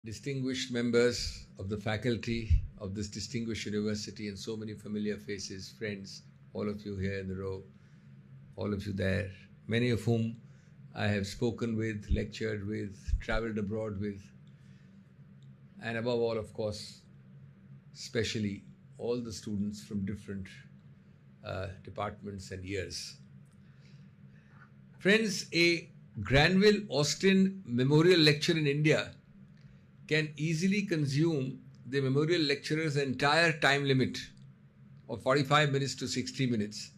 distinguished members of the faculty of this distinguished university, and so many familiar faces, friends, all of you here in the row, all of you there, many of whom I have spoken with, lectured with, traveled abroad with, and above all, of course, especially all the students from different departments and years. Friends, a Granville Austin Memorial Lecture in India can easily consume the memorial lecturer's entire time limit of 45 minutes to 60 minutes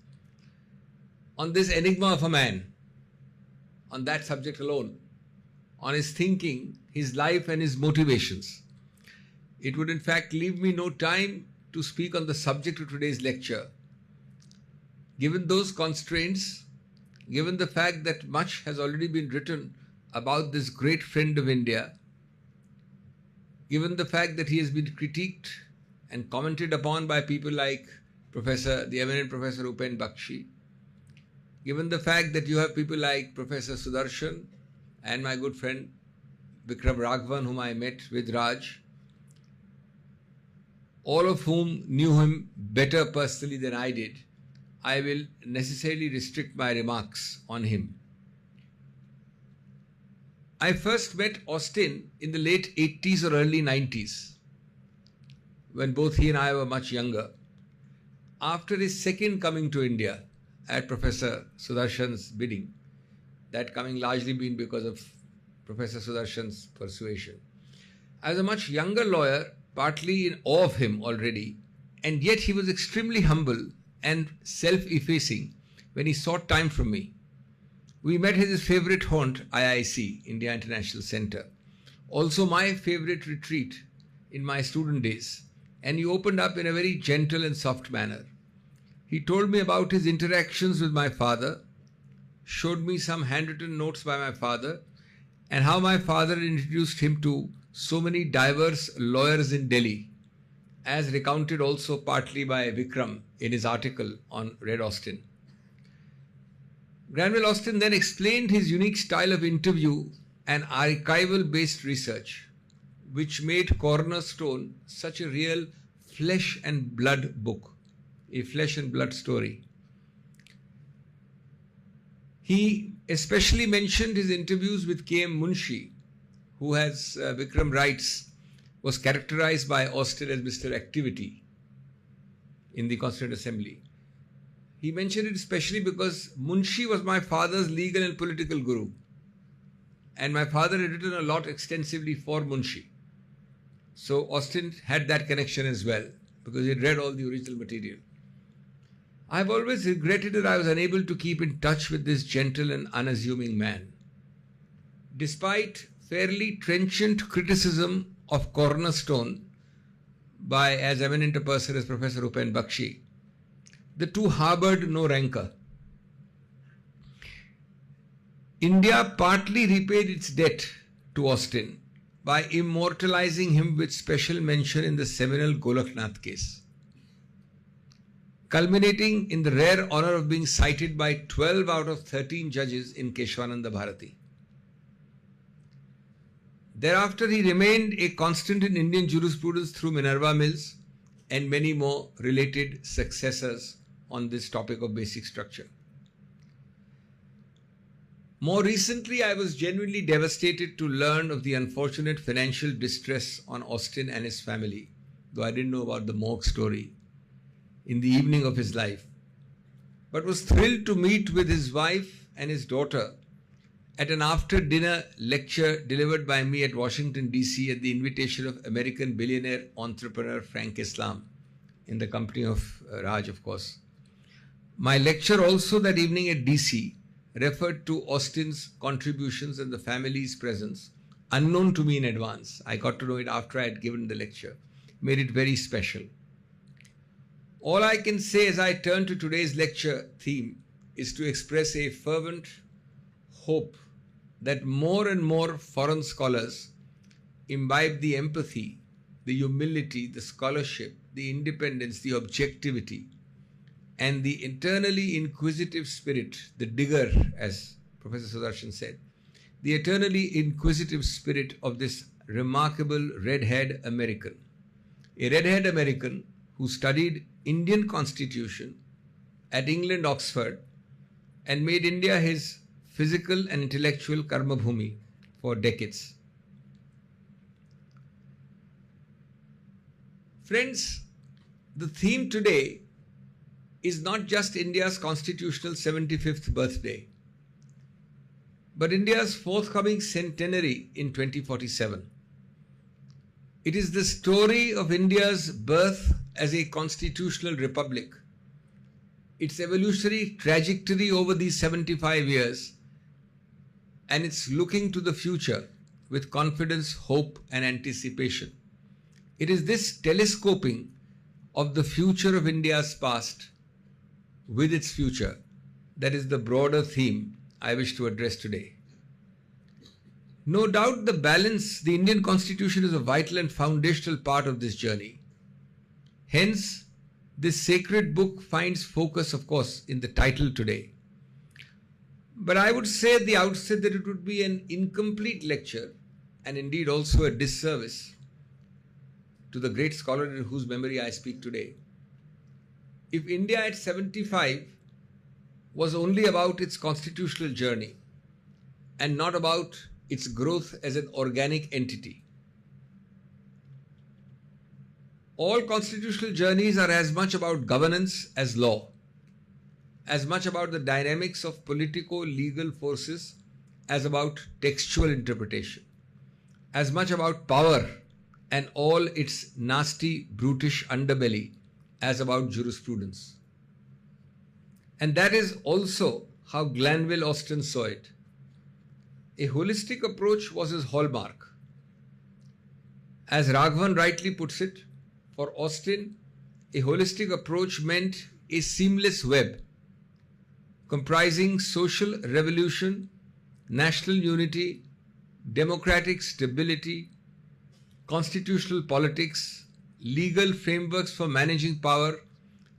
on this enigma of a man, on that subject alone, on his thinking, his life and his motivations. It would in fact leave me no time to speak on the subject of today's lecture. Given those constraints, given the fact that much has already been written about this great friend of India, given the fact that he has been critiqued and commented upon by people like the eminent Professor Upen Bakshi, given the fact that you have people like Professor Sudarshan and my good friend Vikram Raghavan, whom I met with Raj, all of whom knew him better personally than I did, I will necessarily restrict my remarks on him. I first met Austin in the late 80s or early 90s, when both he and I were much younger, after his second coming to India at Professor Sudarshan's bidding, that coming largely being because of Professor Sudarshan's persuasion. I was a much younger lawyer, partly in awe of him already, and yet he was extremely humble and self-effacing when he sought time from me. We met at his favorite haunt, IIC, India International Center, also my favorite retreat in my student days, and he opened up in a very gentle and soft manner. He told me about his interactions with my father, showed me some handwritten notes by my father, and how my father introduced him to so many diverse lawyers in Delhi, as recounted also partly by Vikram in his article on Red Austin. Granville Austin then explained his unique style of interview and archival-based research, which made Cornerstone such a real flesh and blood book, a flesh and blood story. He especially mentioned his interviews with K.M. Munshi, who, as Vikram writes, was characterized by Austin as Mr. Activity in the Constituent Assembly. He mentioned it especially because Munshi was my father's legal and political guru, and my father had written a lot extensively for Munshi. So Austin had that connection as well, because he had read all the original material. I have always regretted that I was unable to keep in touch with this gentle and unassuming man. Despite fairly trenchant criticism of Cornerstone by as eminent a person as Professor Upen Bakshi, the two harbored no rancor. India partly repaid its debt to Austin by immortalizing him with special mention in the seminal Golaknath case, culminating in the rare honor of being cited by 12 out of 13 judges in Keshwananda Bharati. Thereafter, he remained a constant in Indian jurisprudence through Minerva Mills and many more related successors on this topic of basic structure. More recently, I was genuinely devastated to learn of the unfortunate financial distress on Austin and his family, though I didn't know about the morgue story, in the evening of his life, but was thrilled to meet with his wife and his daughter at an after-dinner lecture delivered by me at Washington, D.C. at the invitation of American billionaire entrepreneur Frank Islam, in the company of Raj, of course. My lecture also that evening at D.C. referred to Austin's contributions and the family's presence, unknown to me in advance. I got to know it after I had given the lecture, made it very special. All I can say as I turn to today's lecture theme is to express a fervent hope that more and more foreign scholars imbibe the empathy, the humility, the scholarship, the independence, the objectivity, and the internally inquisitive spirit, the digger, as Professor Sudarshan said, the eternally inquisitive spirit of this remarkable red-haired American. A red-haired American who studied Indian Constitution at England, Oxford, and made India his physical and intellectual karmabhoomi for decades. Friends, the theme today is not just India's constitutional 75th birthday, but India's forthcoming centenary in 2047. It is the story of India's birth as a constitutional republic, its evolutionary trajectory over these 75 years, and its looking to the future with confidence, hope, and anticipation. It is this telescoping of the future of India's past with its future that is the broader theme I wish to address today. No doubt the Indian Constitution is a vital and foundational part of this journey. Hence, this sacred book finds focus, of course, in the title today. But I would say at the outset that it would be an incomplete lecture and indeed also a disservice to the great scholar in whose memory I speak today if India at 75 was only about its constitutional journey and not about its growth as an organic entity. All constitutional journeys are as much about governance as law, as much about the dynamics of politico-legal forces as about textual interpretation, as much about power and all its nasty, brutish underbelly as about jurisprudence. And that is also how Granville Austin saw it. A holistic approach was his hallmark. As Raghavan rightly puts it, for Austin, a holistic approach meant a seamless web comprising social revolution, national unity, democratic stability, constitutional politics, legal frameworks for managing power,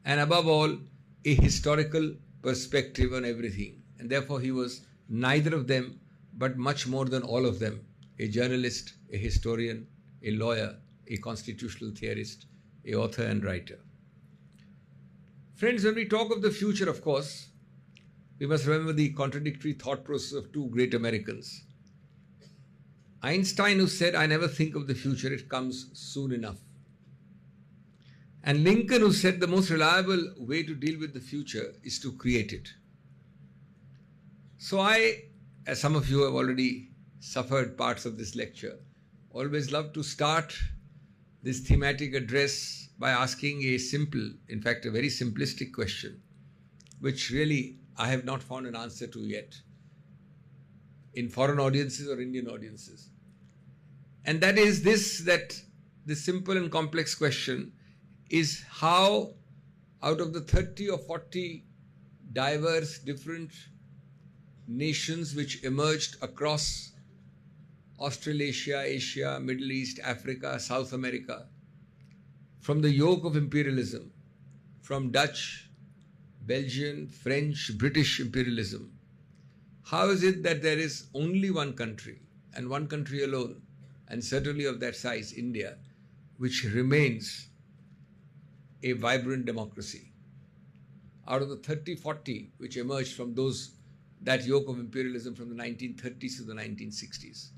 and above all, a historical perspective on everything. And therefore, he was neither of them, but much more than all of them, a journalist, a historian, a lawyer, a constitutional theorist, a author and writer. Friends, when we talk of the future, of course, we must remember the contradictory thought process of two great Americans. Einstein, who said, "I never think of the future, it comes soon enough." And Lincoln, who said, "The most reliable way to deal with the future is to create it." So I, as some of you have already suffered parts of this lecture, always love to start this thematic address by asking a simple, in fact a very simplistic question, which really I have not found an answer to yet in foreign audiences or Indian audiences. And that is this simple and complex question is how out of the 30 or 40 diverse different nations which emerged across Australasia, Asia, Middle East, Africa, South America, from the yoke of imperialism, from Dutch, Belgian, French, British imperialism, how is it that there is only one country and one country alone, and certainly of that size, India, which remains a vibrant democracy? Out of the 30, 40 which emerged from that yoke of imperialism from the 1930s to the 1960s.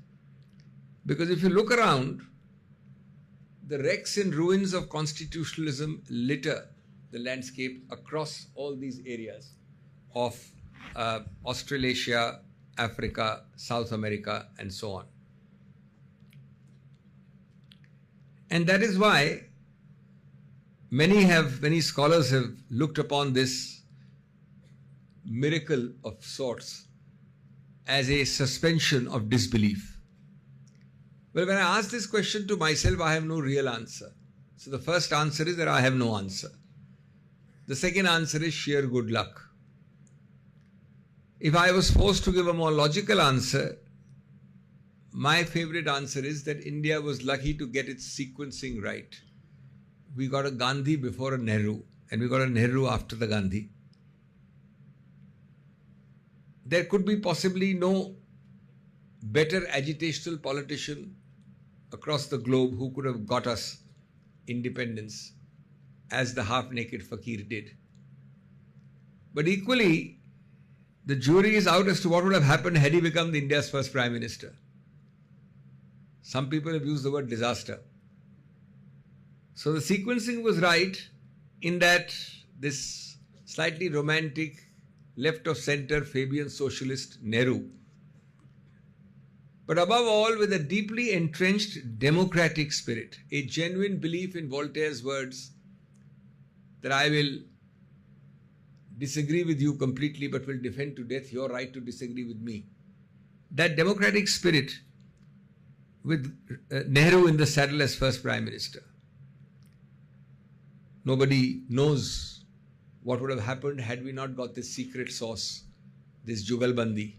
Because if you look around, the wrecks and ruins of constitutionalism litter the landscape across all these areas of Australasia, Africa, South America, and so on. And that is why many scholars have looked upon this miracle of sorts as a suspension of disbelief. Well, when I ask this question to myself, I have no real answer. So the first answer is that I have no answer. The second answer is sheer good luck. If I was forced to give a more logical answer, my favorite answer is that India was lucky to get its sequencing right. We got a Gandhi before a Nehru, and we got a Nehru after the Gandhi. There could be possibly no better agitational politician across the globe who could have got us independence as the half-naked fakir did. But equally, the jury is out as to what would have happened had he become India's first Prime Minister. Some people have used the word disaster. So the sequencing was right in that this slightly romantic, left-of-centre Fabian socialist Nehru, but above all with a deeply entrenched democratic spirit, a genuine belief in Voltaire's words that I will disagree with you completely but will defend to death your right to disagree with me. That democratic spirit with Nehru in the saddle as first Prime Minister. Nobody knows what would have happened had we not got this secret sauce, this Jugalbandi,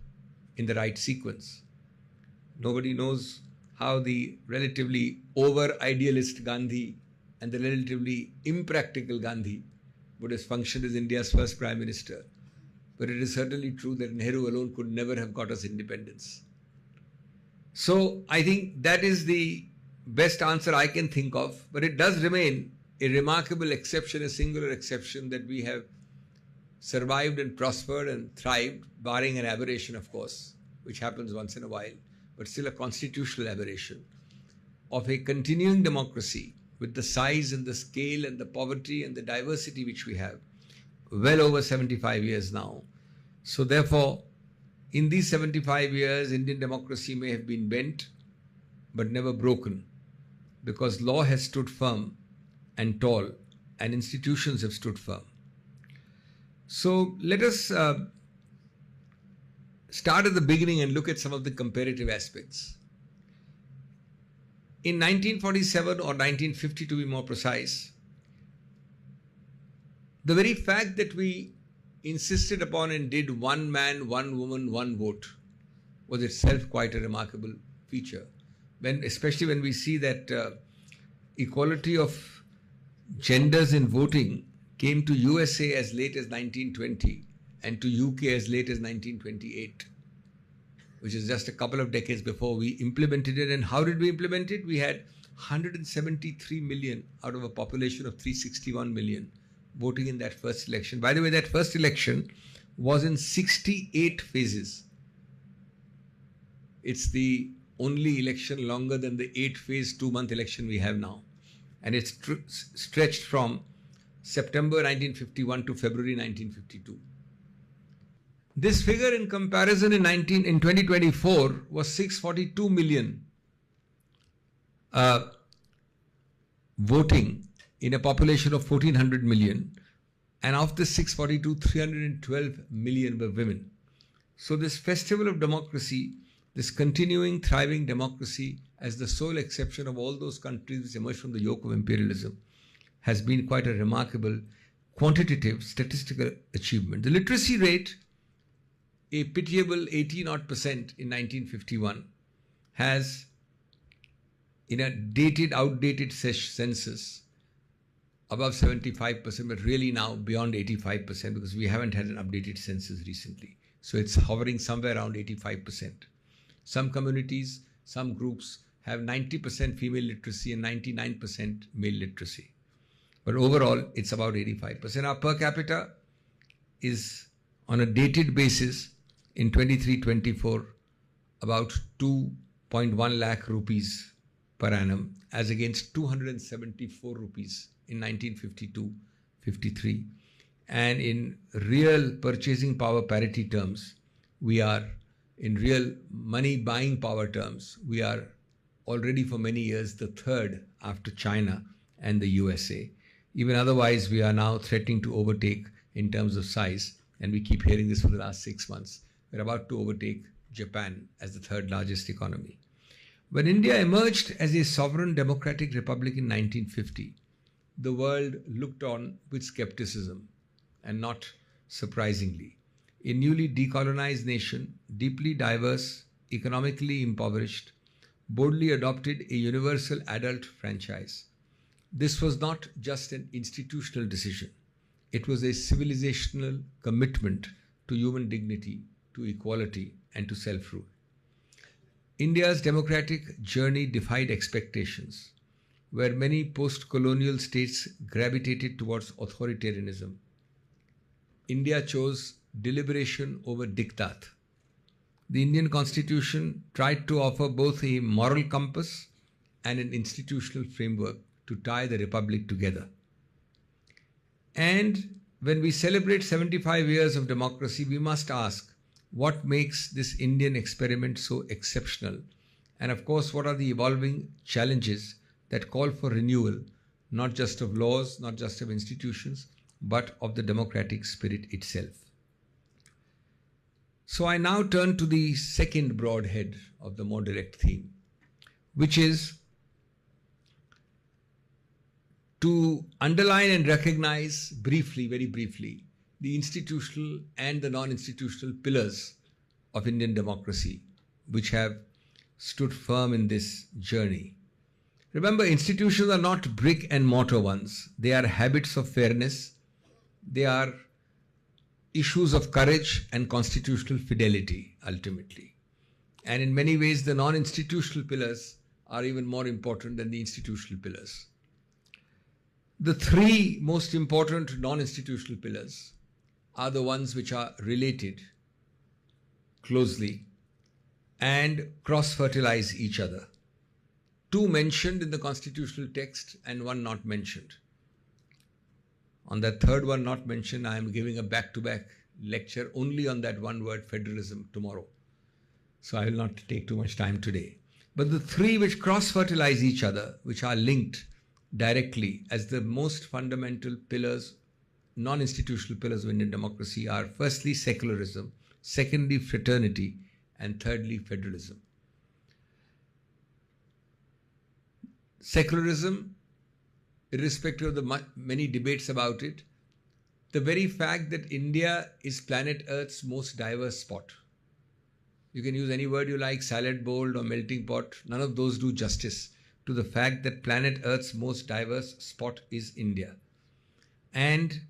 in the right sequence. Nobody knows how the relatively over-idealist Gandhi and the relatively impractical Gandhi would have functioned as India's first Prime Minister. But it is certainly true that Nehru alone could never have got us independence. So I think that is the best answer I can think of. But it does remain a remarkable exception, a singular exception, that we have survived and prospered and thrived, barring an aberration, of course, which happens once in a while, but still a constitutional aberration, of a continuing democracy with the size and the scale and the poverty and the diversity which we have, well over 75 years now. So therefore, in these 75 years, Indian democracy may have been bent, but never broken, because law has stood firm and tall, and institutions have stood firm. So let us start at the beginning and look at some of the comparative aspects. In 1947 or 1950 to be more precise, the very fact that we insisted upon and did one man, one woman, one vote was itself quite a remarkable feature. Especially when we see that equality of genders in voting came to USA as late as 1920 and to UK as late as 1928, which is just a couple of decades before we implemented it. And how did we implement it? We had 173 million out of a population of 361 million voting in that first election. By the way, that first election was in 68 phases. It's the only election longer than the 8-phase 2-month election we have now. And it's stretched from September 1951 to February 1952. This figure in comparison in 2024 was 642 million voting in a population of 1400 million, and of this 642, 312 million were women. So this festival of democracy, this continuing thriving democracy as the sole exception of all those countries which emerged from the yoke of imperialism, has been quite a remarkable quantitative statistical achievement. The literacy rate, a pitiable 80-odd% in 1951, has, in a dated, outdated census, above 75%, but really now beyond 85%, because we haven't had an updated census recently. So it's hovering somewhere around 85%. Some communities, some groups have 90% female literacy and 99% male literacy. But overall, it's about 85%. Our per capita is, on a dated basis, in 23-24, about 2.1 lakh rupees per annum, as against 274 rupees in 1952-53. And in real purchasing power parity terms, we are, in real money buying power terms, we are already for many years the third after China and the USA. Even otherwise, we are now threatening to overtake in terms of size, and we keep hearing this for the last 6 months. We're about to overtake Japan as the third largest economy. When India emerged as a sovereign democratic republic in 1950, the world looked on with skepticism, and not surprisingly. A newly decolonized nation, deeply diverse, economically impoverished, boldly adopted a universal adult franchise. This was not just an institutional decision. It was a civilizational commitment to human dignity, to equality, and to self-rule. India's democratic journey defied expectations, where many post-colonial states gravitated towards authoritarianism. India chose deliberation over diktat. The Indian Constitution tried to offer both a moral compass and an institutional framework to tie the republic together. And when we celebrate 75 years of democracy, we must ask, what makes this Indian experiment so exceptional? And of course, what are the evolving challenges that call for renewal, not just of laws, not just of institutions, but of the democratic spirit itself? So I now turn to the second broad head of the more direct theme, which is to underline and recognize briefly, very briefly, the institutional and the non-institutional pillars of Indian democracy, which have stood firm in this journey. Remember, institutions are not brick and mortar ones. They are habits of fairness. They are issues of courage and constitutional fidelity, ultimately. And in many ways, the non-institutional pillars are even more important than the institutional pillars. The three most important non-institutional pillars are the ones which are related closely and cross-fertilize each other. Two mentioned in the constitutional text and one not mentioned. On that third one not mentioned, I am giving a back-to-back lecture only on that one word, federalism, tomorrow. So I will not take too much time today. But the three which cross-fertilize each other, which are linked directly as the most fundamental pillars, non-institutional pillars of Indian democracy, are firstly secularism, secondly fraternity, and thirdly federalism. Secularism, irrespective of the many debates about it, the very fact that India is planet Earth's most diverse spot. You can use any word you like, salad bowl or melting pot, none of those do justice to the fact that planet Earth's most diverse spot is India. And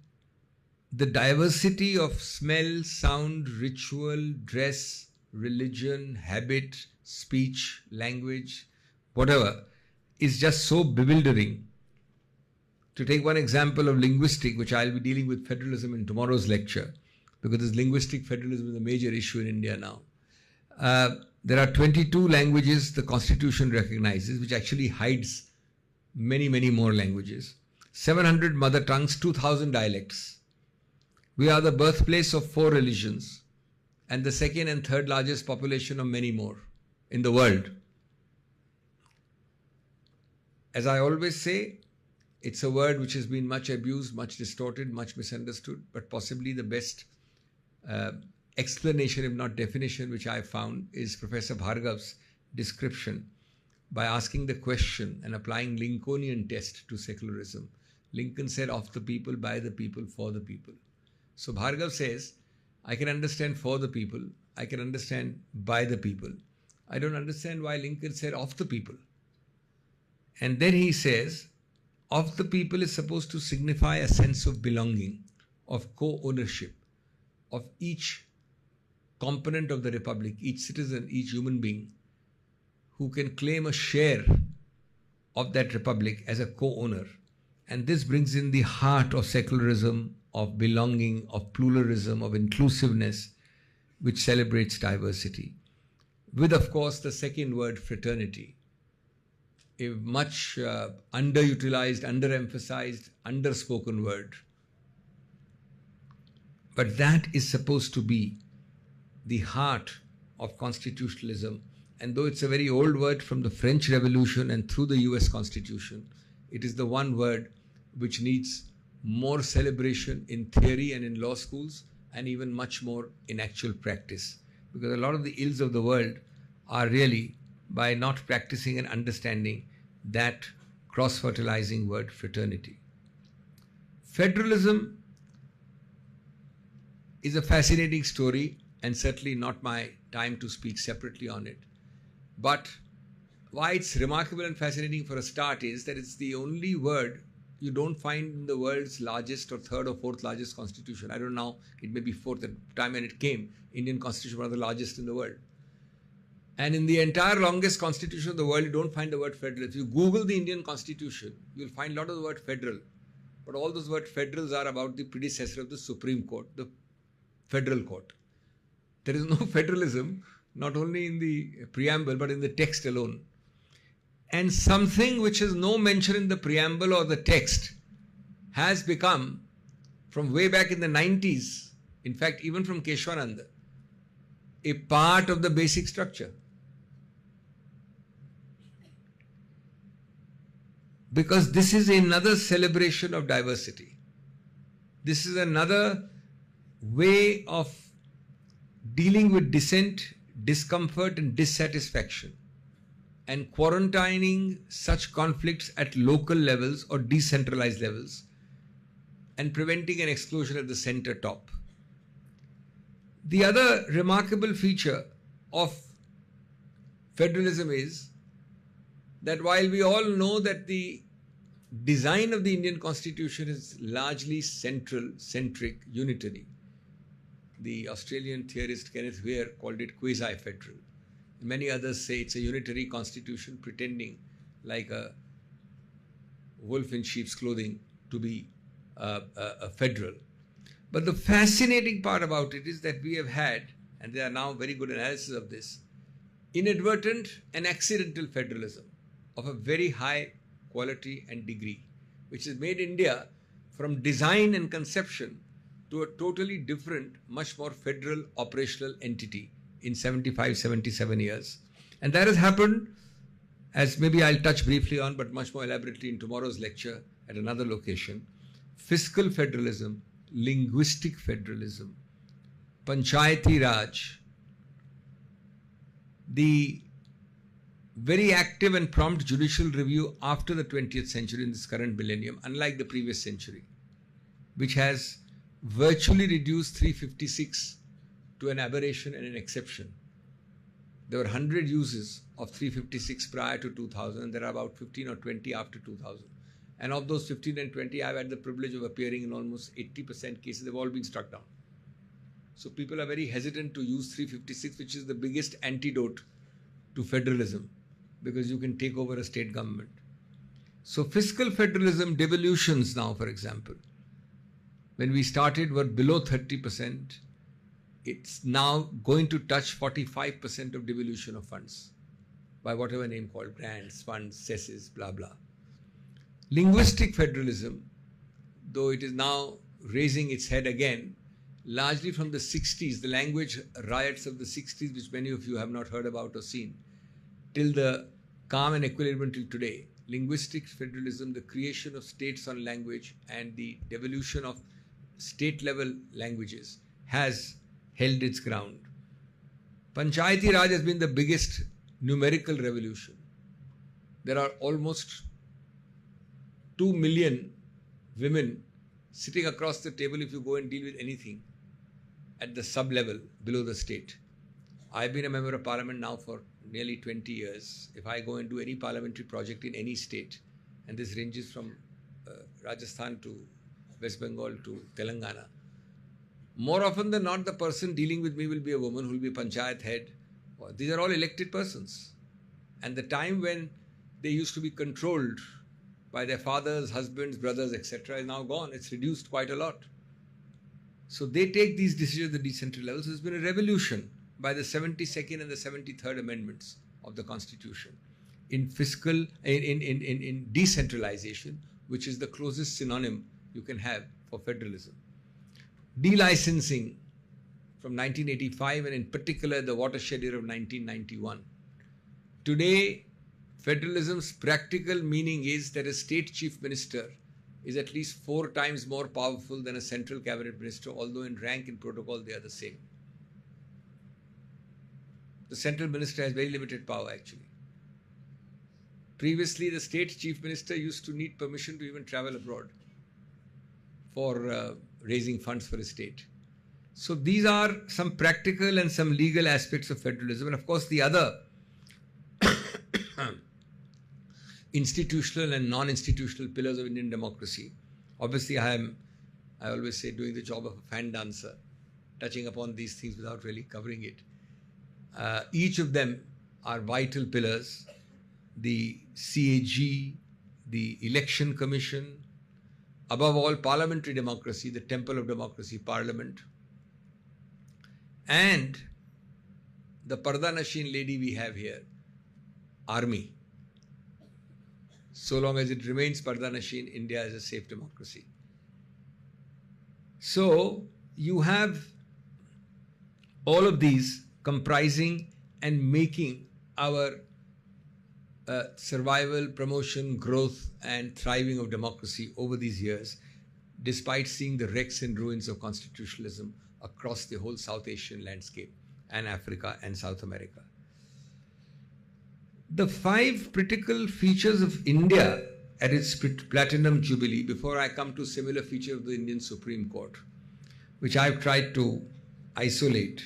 the diversity of smell, sound, ritual, dress, religion, habit, speech, language, whatever, is just so bewildering. To take one example of linguistic, which I'll be dealing with federalism in tomorrow's lecture, because this linguistic federalism is a major issue in India now. There are 22 languages the Constitution recognizes, which actually hides many, many more languages. 700 mother tongues, 2,000 dialects. We are the birthplace of 4 religions and the second and third largest population of many more in the world. As I always say, it's a word which has been much abused, much distorted, much misunderstood, but possibly the best explanation, if not definition, which I found is Professor Bhargav's description by asking the question and applying Lincolnian test to secularism. Lincoln said, of the people, by the people, for the people. So Bhargav says, I can understand for the people, I can understand by the people. I don't understand why Lincoln said of the people. And then he says, of the people is supposed to signify a sense of belonging, of co-ownership, of each component of the republic, each citizen, each human being who can claim a share of that republic as a co-owner. And this brings in the heart of secularism, of belonging, of pluralism, of inclusiveness, which celebrates diversity. With, of course, the second word, fraternity, a much underutilized, underemphasized, underspoken word. But that is supposed to be the heart of constitutionalism. And though it's a very old word from the French Revolution and through the US Constitution, it is the one word which needs more celebration in theory and in law schools, and even much more in actual practice. Because a lot of the ills of the world are really by not practicing and understanding that cross-fertilizing word, fraternity. Federalism is a fascinating story, and certainly not my time to speak separately on it. But why it's remarkable and fascinating for a start is that it's the only word you don't find in the world's largest or third or fourth largest constitution. I don't know, it may be fourth at the time when it came. Indian constitution was one of the largest in the world. And in the entire longest constitution of the world, you don't find the word federal. If you Google the Indian constitution, you'll find a lot of the word federal. But all those words federals are about the predecessor of the Supreme Court, the federal court. There is no federalism, not only in the preamble, but in the text alone. And something which has no mention in the preamble or the text has become, from way back in the 90s, in fact, even from Keshwananda, a part of the basic structure. Because this is another celebration of diversity. This is another way of dealing with dissent, discomfort and dissatisfaction, and quarantining such conflicts at local levels or decentralized levels, and preventing an explosion at the center top. The other remarkable feature of federalism is that while we all know that the design of the Indian Constitution is largely centric, unitary, the Australian theorist Kenneth Ware called it quasi-federal. Many others say it's a unitary constitution pretending like a wolf in sheep's clothing to be a federal. But the fascinating part about it is that we have had, and there are now very good analysis of this, inadvertent and accidental federalism of a very high quality and degree, which has made India from design and conception to a totally different, much more federal operational entity in 75, 77 years. And that has happened, as maybe I'll touch briefly on, but much more elaborately in tomorrow's lecture at another location. Fiscal federalism, linguistic federalism, Panchayati Raj, the very active and prompt judicial review after the 20th century in this current millennium, unlike the previous century, which has virtually reduced 356 to an aberration and an exception. There were 100 uses of 356 prior to 2000, and there are about 15 or 20 after 2000. And of those 15 and 20, I've had the privilege of appearing in almost 80% cases. They've all been struck down. So people are very hesitant to use 356, which is the biggest antidote to federalism, because you can take over a state government. So fiscal federalism devolutions now, for example, when we started were below 30%. It's now going to touch 45% of devolution of funds by whatever name called, grants, funds, cesses, blah, blah. Linguistic federalism, though it is now raising its head again, largely from the 60s, the language riots of the 60s, which many of you have not heard about or seen, till the calm and equilibrium till today. Linguistic federalism, the creation of states on language and the devolution of state-level languages has held its ground. Panchayati Raj has been the biggest numerical revolution. There are almost 2 million women sitting across the table if you go and deal with anything at the sub-level below the state. I've been a member of parliament now for nearly 20 years. If I go and do any parliamentary project in any state, and this ranges from Rajasthan to West Bengal to Telangana, more often than not, the person dealing with me will be a woman who will be panchayat head. These are all elected persons. And the time when they used to be controlled by their fathers, husbands, brothers, etc. is now gone. It's reduced quite a lot. So they take these decisions at the decentral level. So there's been a revolution by the 72nd and the 73rd amendments of the Constitution in in decentralization, which is the closest synonym you can have for federalism. Delicensing from 1985, and in particular the watershed year of 1991. Today, federalism's practical meaning is that a state chief minister is at least 4 times more powerful than a central cabinet minister, although in rank and protocol they are the same. The central minister has very limited power actually. Previously, the state chief minister used to need permission to even travel abroad for raising funds for his state. So these are some practical and some legal aspects of federalism. And of course, the other institutional and non-institutional pillars of Indian democracy. Obviously, I always say, doing the job of a fan dancer, touching upon these things without really covering it. Each of them are vital pillars: the CAG, the Election Commission, above all parliamentary democracy, the temple of democracy, parliament, and the Parda Nashin lady we have here, army. So long as it remains Parda Nashin, India is a safe democracy. So you have all of these comprising and making our survival, promotion, growth and thriving of democracy over these years, despite seeing the wrecks and ruins of constitutionalism across the whole South Asian landscape and Africa and South America. The 5 critical features of India at its Platinum Jubilee, before I come to similar feature of the Indian Supreme Court, which I've tried to isolate.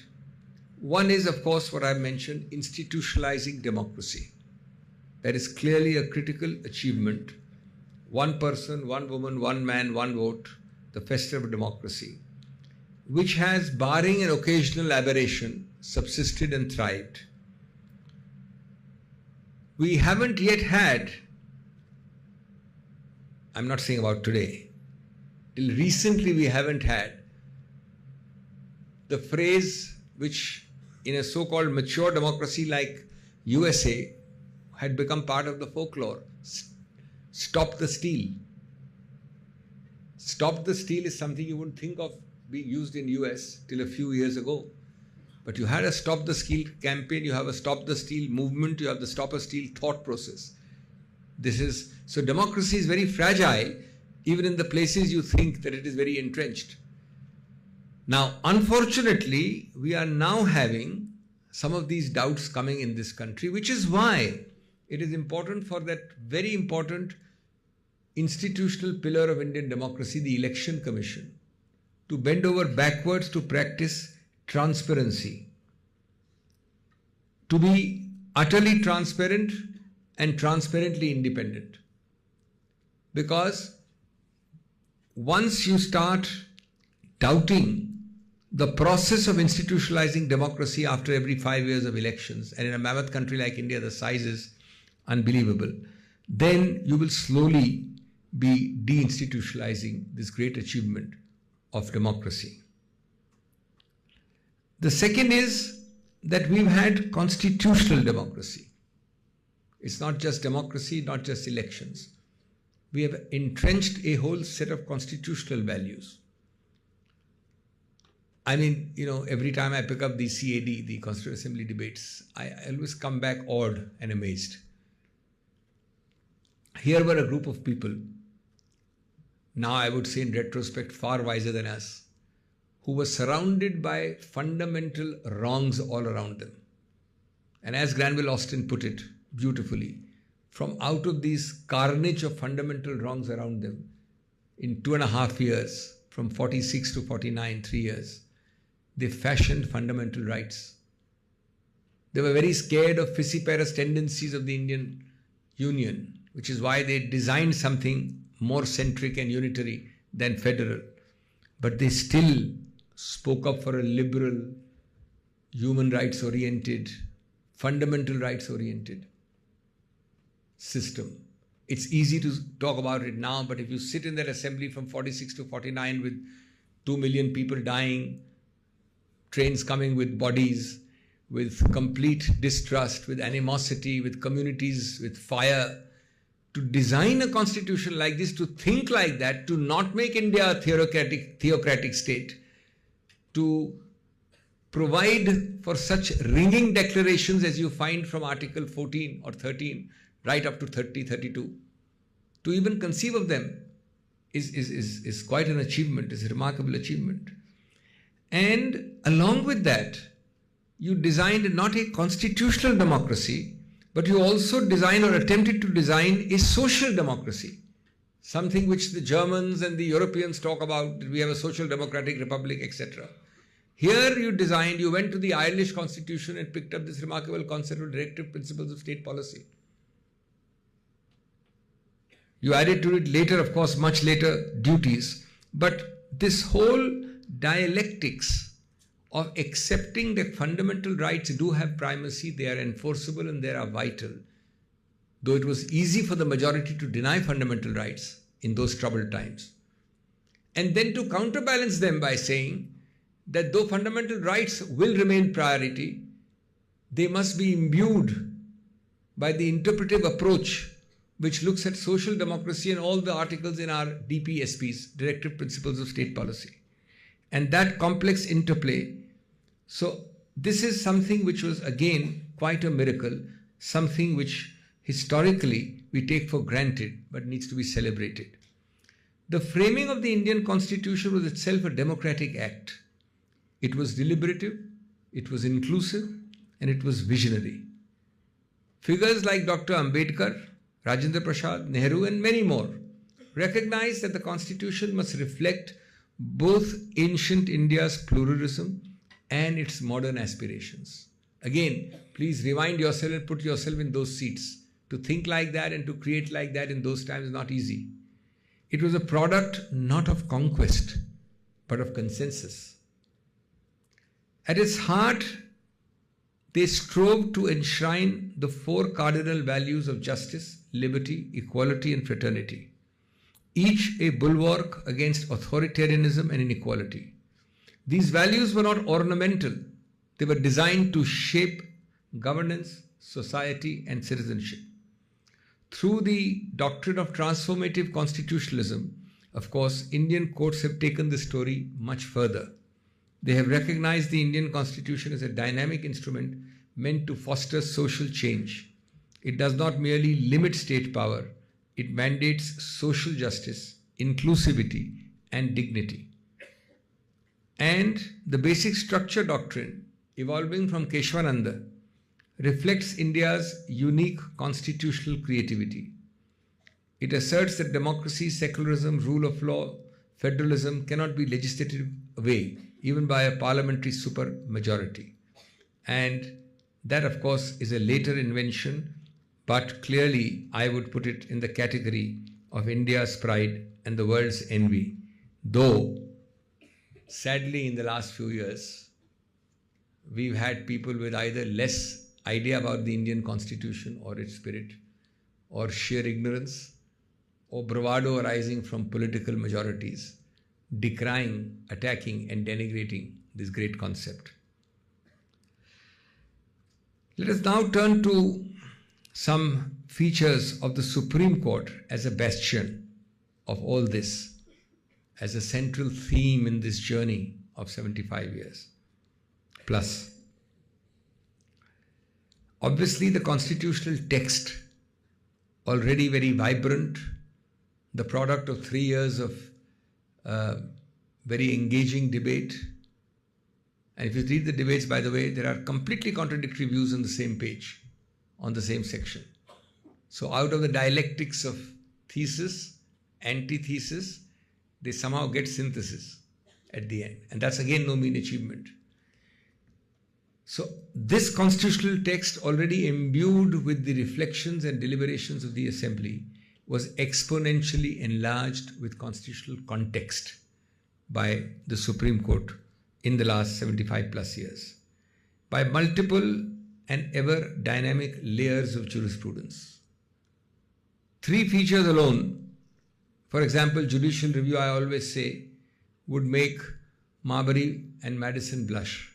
One is, of course, what I mentioned, institutionalizing democracy. That is clearly a critical achievement. One person, one woman, one man, one vote, the festival of democracy, which has, barring an occasional aberration, subsisted and thrived. We haven't yet had, I'm not saying about today, till recently we haven't had the phrase which in a so-called mature democracy like USA had become part of the folklore: stop the steal. Stop the steal is something you wouldn't think of being used in US till a few years ago. But you had a stop the steal campaign, you have a stop the steal movement, you have the stop the steal thought process. So democracy is very fragile, even in the places you think that it is very entrenched. Now, unfortunately, we are now having some of these doubts coming in this country, which is why it is important for that very important institutional pillar of Indian democracy, the Election Commission, to bend over backwards to practice transparency, to be utterly transparent and transparently independent. Because once you start doubting the process of institutionalizing democracy after every 5 years of elections, and in a mammoth country like India, the size is unbelievable, then you will slowly be deinstitutionalizing this great achievement of democracy. The second is that we've had constitutional democracy. It's not just democracy, not just elections. We have entrenched a whole set of constitutional values. I mean, every time I pick up the CAD, the Constituent Assembly debates, I always come back awed and amazed. Here were a group of people, now I would say in retrospect far wiser than us, who were surrounded by fundamental wrongs all around them. And as Granville Austin put it beautifully, from out of these carnage of fundamental wrongs around them, in 2.5 years, from 46 to 49, 3 years, they fashioned fundamental rights. They were very scared of fissiparous tendencies of the Indian Union, which is why they designed something more centric and unitary than federal. But they still spoke up for a liberal, human rights oriented, fundamental rights oriented system. It's easy to talk about it now, but if you sit in that assembly from 46 to 49 with 2 million people dying, trains coming with bodies, with complete distrust, with animosity, with communities, with fire, to design a constitution like this, to think like that, to not make India a theocratic state, to provide for such ringing declarations as you find from Article 14 or 13 right up to 30, 32, to even conceive of them is quite an achievement, is a remarkable achievement. And along with that, you designed not a constitutional democracy, but you also designed or attempted to design a social democracy, something which the Germans and the Europeans talk about, that we have a social democratic republic, etc. Here you went to the Irish constitution and picked up this remarkable concept of directive principles of state policy. You added to it later, of course, much later, duties. But this whole dialectics of accepting that fundamental rights do have primacy, they are enforceable and they are vital. Though it was easy for the majority to deny fundamental rights in those troubled times. And then to counterbalance them by saying that though fundamental rights will remain priority, they must be imbued by the interpretive approach which looks at social democracy and all the articles in our DPSPs, Directive Principles of State Policy. And that complex interplay. So this is something which was again quite a miracle, something which historically we take for granted but needs to be celebrated. The framing of the Indian Constitution was itself a democratic act. It was deliberative, it was inclusive, and it was visionary. Figures like Dr. Ambedkar, Rajendra Prasad, Nehru, and many more recognized that the Constitution must reflect both ancient India's pluralism and its modern aspirations. Again, please rewind yourself and put yourself in those seats. To think like that and to create like that in those times is not easy. It was a product not of conquest, but of consensus. At its heart, they strove to enshrine the four cardinal values of justice, liberty, equality, and fraternity, each a bulwark against authoritarianism and inequality. These values were not ornamental. They were designed to shape governance, society, and citizenship. Through the doctrine of transformative constitutionalism, of course, Indian courts have taken the story much further. They have recognized the Indian Constitution as a dynamic instrument meant to foster social change. It does not merely limit state power, it mandates social justice, inclusivity, and dignity. And the basic structure doctrine, evolving from Keshwananda, reflects India's unique constitutional creativity. It asserts that democracy, secularism, rule of law, federalism cannot be legislated away, even by a parliamentary supermajority. And that, of course, is a later invention, but clearly I would put it in the category of India's pride and the world's envy. Though, sadly, in the last few years, we've had people with either less idea about the Indian Constitution or its spirit, or sheer ignorance, or bravado arising from political majorities, decrying, attacking, and denigrating this great concept. Let us now turn to some features of the Supreme Court as a bastion of all this, as a central theme in this journey of 75 years plus. Obviously, the constitutional text, already very vibrant, the product of 3 years of very engaging debate. And if you read the debates, by the way, there are completely contradictory views on the same page, on the same section. So out of the dialectics of thesis, antithesis, they somehow get synthesis at the end. And that's again no mean achievement. So this constitutional text, already imbued with the reflections and deliberations of the Assembly, was exponentially enlarged with constitutional context by the Supreme Court in the last 75 plus years, by multiple and ever dynamic layers of jurisprudence. 3 features alone, for example, judicial review, I always say, would make Marbury and Madison blush.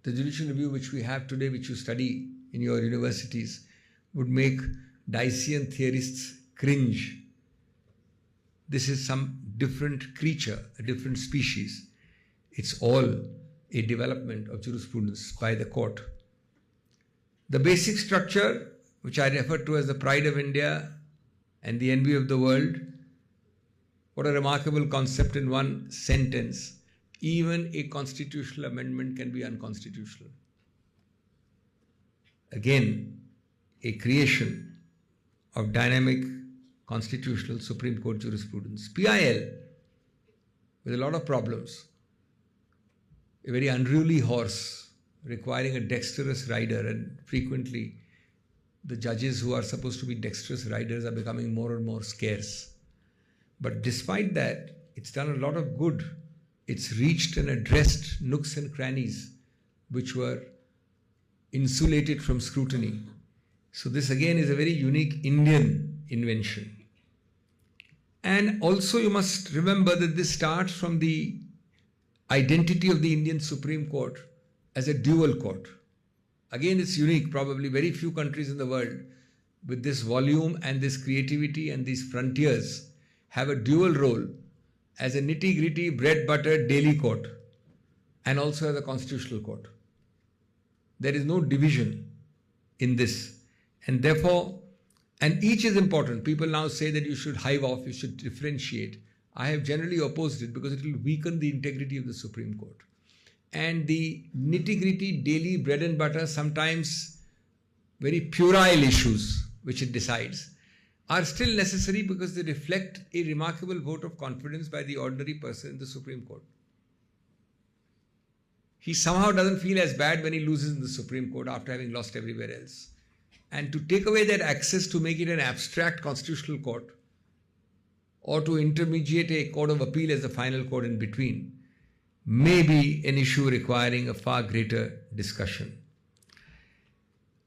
The judicial review which we have today, which you study in your universities, would make Dycean theorists cringe. This is some different creature, a different species. It's all a development of jurisprudence by the court. The basic structure, which I refer to as the pride of India and the envy of the world, what a remarkable concept in one sentence. Even a constitutional amendment can be unconstitutional. Again, a creation of dynamic constitutional Supreme Court jurisprudence. PIL, with a lot of problems. A very unruly horse requiring a dexterous rider, and frequently the judges who are supposed to be dexterous riders are becoming more and more scarce. But despite that, it's done a lot of good It's reached and addressed nooks and crannies which were insulated from scrutiny. So this again is a very unique Indian invention. And also you must remember that this starts from the identity of the Indian Supreme Court as a dual court. Again, it's unique. Probably very few countries in the world with this volume and this creativity and these frontiers have a dual role as a nitty-gritty, bread-butter daily court and also as a constitutional court. There is no division in this. And therefore, and each is important. People now say that you should hive off, you should differentiate. I have generally opposed it because it will weaken the integrity of the Supreme Court. And the nitty-gritty daily bread and butter, sometimes very puerile issues which it decides, are still necessary because they reflect a remarkable vote of confidence by the ordinary person in the Supreme Court. He somehow doesn't feel as bad when he loses in the Supreme Court after having lost everywhere else. And to take away that access to make it an abstract constitutional court or to intermediate a court of appeal as the final court in between may be an issue requiring a far greater discussion.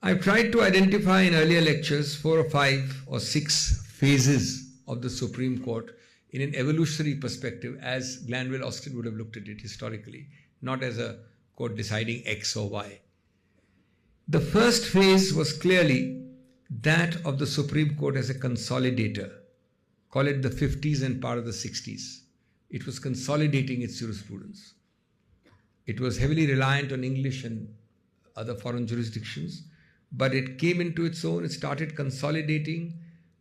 I've tried to identify in earlier lectures 4 or 5 or 6 phases of the Supreme Court in an evolutionary perspective as Granville Austin would have looked at it historically, not as a court deciding X or Y. The first phase was clearly that of the Supreme Court as a consolidator. Call it the 50s and part of the 60s. It was consolidating its jurisprudence. It was heavily reliant on English and other foreign jurisdictions, but it came into its own. It started consolidating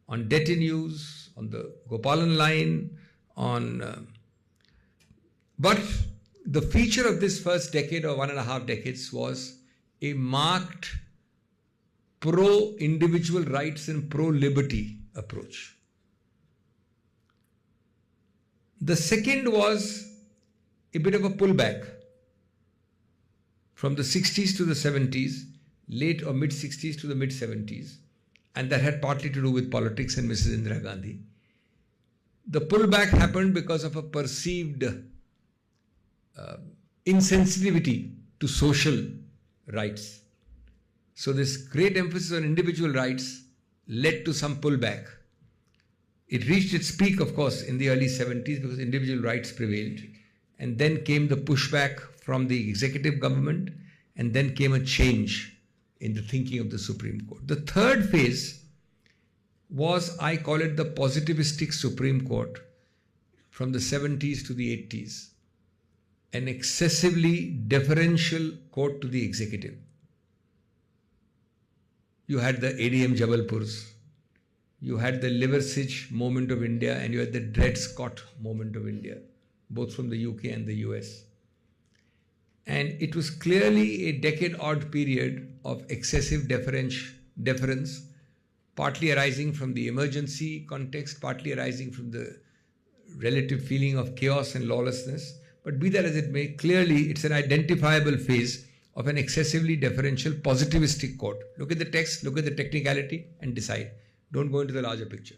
on debt in use, on the Gopalan line, but the feature of this first decade or 1.5 decades was a marked pro-individual rights and pro-liberty approach. The second was a bit of a pullback from the 60s to the 70s, late or mid-60s to the mid-70s, and that had partly to do with politics and Mrs. Indira Gandhi. The pullback happened because of a perceived insensitivity to social rights. So this great emphasis on individual rights led to some pullback. It reached its peak, of course, in the early 70s because individual rights prevailed. And then came the pushback from the executive government, and then came a change in the thinking of the Supreme Court. The third phase was, I call it the positivistic Supreme Court from the 70s to the 80s. An excessively deferential court to the executive. You had the ADM Jabalpurs, you had the Liversidge moment of India, and you had the Dred Scott moment of India, both from the UK and the US. And it was clearly a decade-odd period of excessive deference, partly arising from the emergency context, partly arising from the relative feeling of chaos and lawlessness. But be that as it may, clearly it's an identifiable phase of an excessively deferential positivistic court. Look at the text, look at the technicality and decide. Don't go into the larger picture.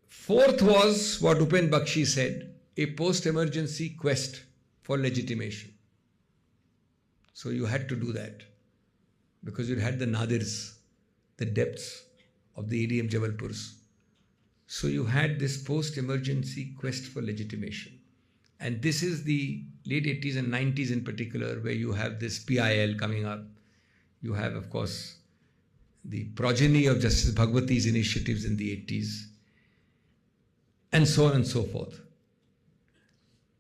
Fourth was what Upen Bakshi said, a post-emergency quest for legitimation. So you had to do that because you had the Nadirs, the depths of the ADM Jabalpurs. So you had this post-emergency quest for legitimation. And this is the late 80s and 90s in particular, where you have this PIL coming up. You have, of course, the progeny of Justice Bhagwati's initiatives in the 80s, and so on and so forth.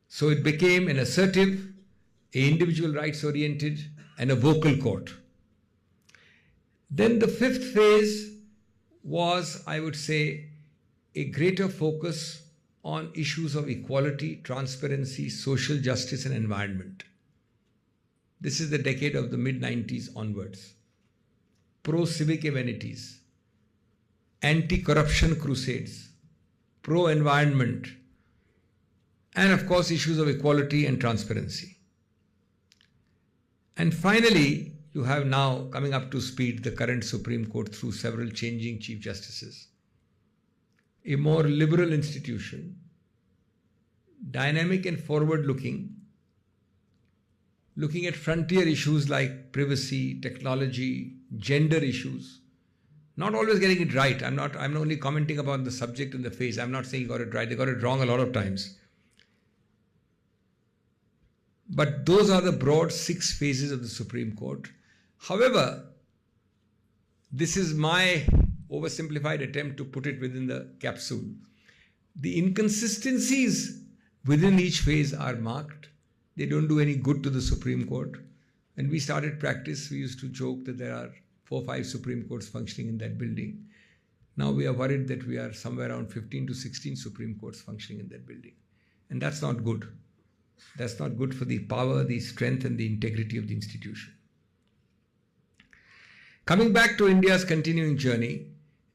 So it became an assertive, a individual rights oriented, and a vocal court. Then the fifth phase was, I would say, a greater focus on issues of equality, transparency, social justice and environment. This is the decade of the mid-90s onwards. Pro-civic amenities, anti-corruption crusades, pro-environment, and of course issues of equality and transparency. And finally, you have now coming up to speed the current Supreme Court through several changing Chief Justices. A more liberal institution, dynamic and forward-looking, looking at frontier issues like privacy, technology, gender issues, not always getting it right. I'm only commenting about the subject and the phase. I'm not saying he got it right. They got it wrong a lot of times. But those are the broad 6 phases of the Supreme Court. However, this is my oversimplified attempt to put it within the capsule. The inconsistencies within each phase are marked. They don't do any good to the Supreme Court. When we started practice, we used to joke that there are 4 or 5 Supreme Courts functioning in that building. Now we are worried that we are somewhere around 15 to 16 Supreme Courts functioning in that building. And that's not good. That's not good for the power, the strength and the integrity of the institution. Coming back to India's continuing journey,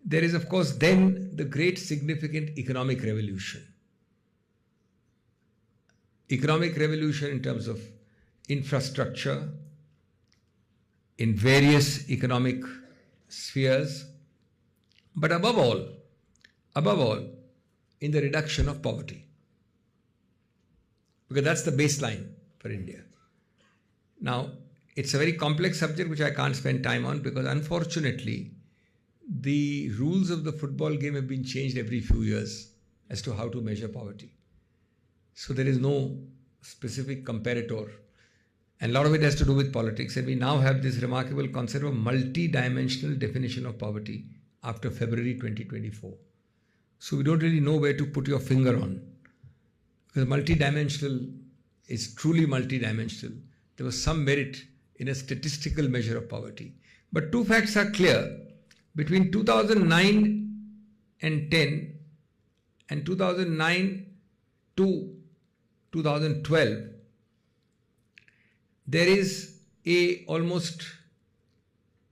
there is of course then the great significant economic revolution. Economic revolution in terms of infrastructure, in various economic spheres, but above all, in the reduction of poverty. Because that's the baseline for India. Now, it's a very complex subject which I can't spend time on because unfortunately, the rules of the football game have been changed every few years as to how to measure poverty. So there is no specific comparator. And a lot of it has to do with politics. And we now have this remarkable concept of multi-dimensional definition of poverty after February 2024. So we don't really know where to put your finger on. Because multi-dimensional is truly multi-dimensional. There was some merit in a statistical measure of poverty. But 2 facts are clear. Between 2009 and 10 and 2009 to 2012, there is a almost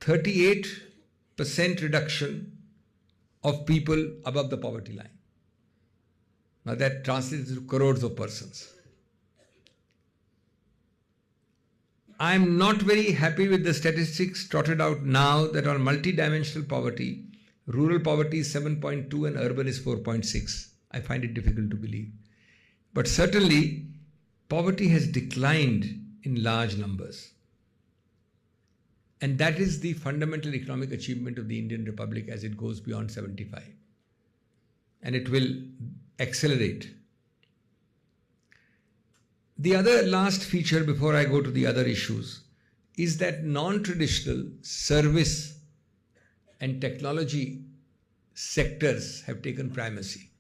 38% reduction of people above the poverty line. Now that translates to crores of persons. I am not very happy with the statistics trotted out now that on multidimensional poverty, rural poverty is 7.2 and urban is 4.6. I find it difficult to believe. But certainly, poverty has declined in large numbers. And that is the fundamental economic achievement of the Indian Republic as it goes beyond 75. And it will accelerate. The other last feature before I go to the other issues is that non-traditional service and technology sectors have taken primacy.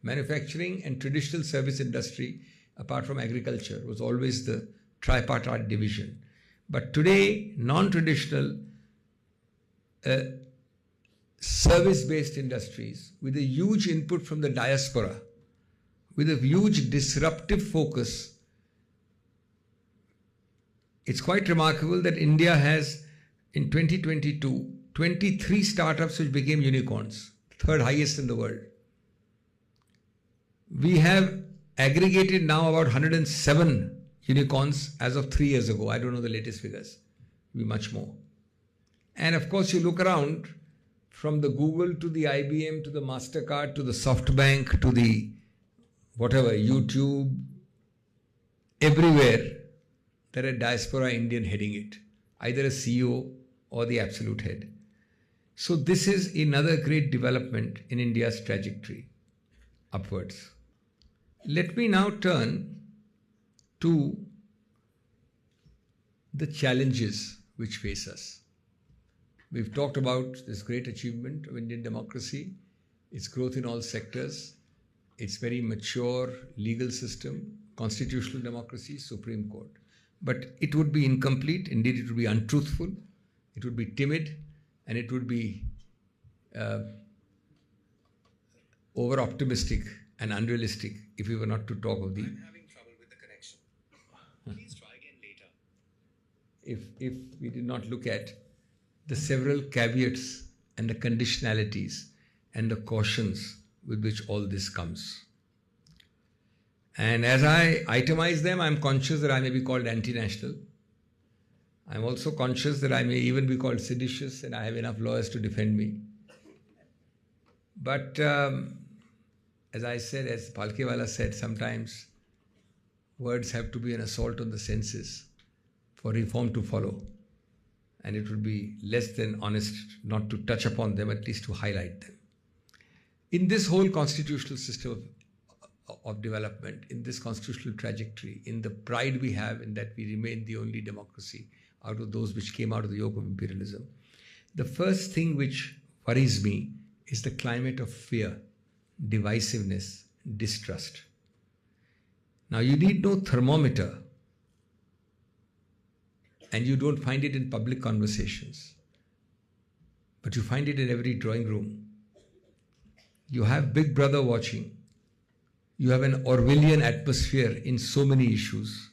Manufacturing and traditional service industry, apart from agriculture, was always the tripartite division. But today, non-traditional service-based industries with a huge input from the diaspora, with a huge disruptive focus. It's quite remarkable that India has, in 2022, 23 startups which became unicorns, third highest in the world. We have aggregated now about 107 unicorns as of 3 years ago. I don't know the latest figures. It'll be much more. And of course, you look around from the Google to the IBM to the MasterCard to the SoftBank to the whatever, YouTube, everywhere there are diaspora Indian heading it, either a CEO or the absolute head. So this is another great development in India's trajectory upwards. Let me now turn to the challenges which face us. We've talked about this great achievement of Indian democracy, its growth in all sectors, its very mature legal system, constitutional democracy, Supreme Court. But it would be incomplete, indeed it would be untruthful, it would be timid, and it would be over-optimistic and unrealistic if we were not to talk of the... I'm having trouble with the connection. Please try again later. If we did not look at the several caveats and the conditionalities and the cautions with which all this comes. And as I itemize them, I'm conscious that I may be called anti-national. I'm also conscious that I may even be called seditious, and I have enough lawyers to defend me. But as I said, as Palkewala said, sometimes words have to be an assault on the senses for reform to follow. And it would be less than honest not to touch upon them, at least to highlight them. In this whole constitutional system of development, in this constitutional trajectory, in the pride we have in that we remain the only democracy out of those which came out of the yoke of imperialism, the first thing which worries me is the climate of fear, divisiveness, distrust. Now, you need no thermometer, and you don't find it in public conversations, but you find it in every drawing room. You have Big Brother watching. You have an Orwellian atmosphere in so many issues.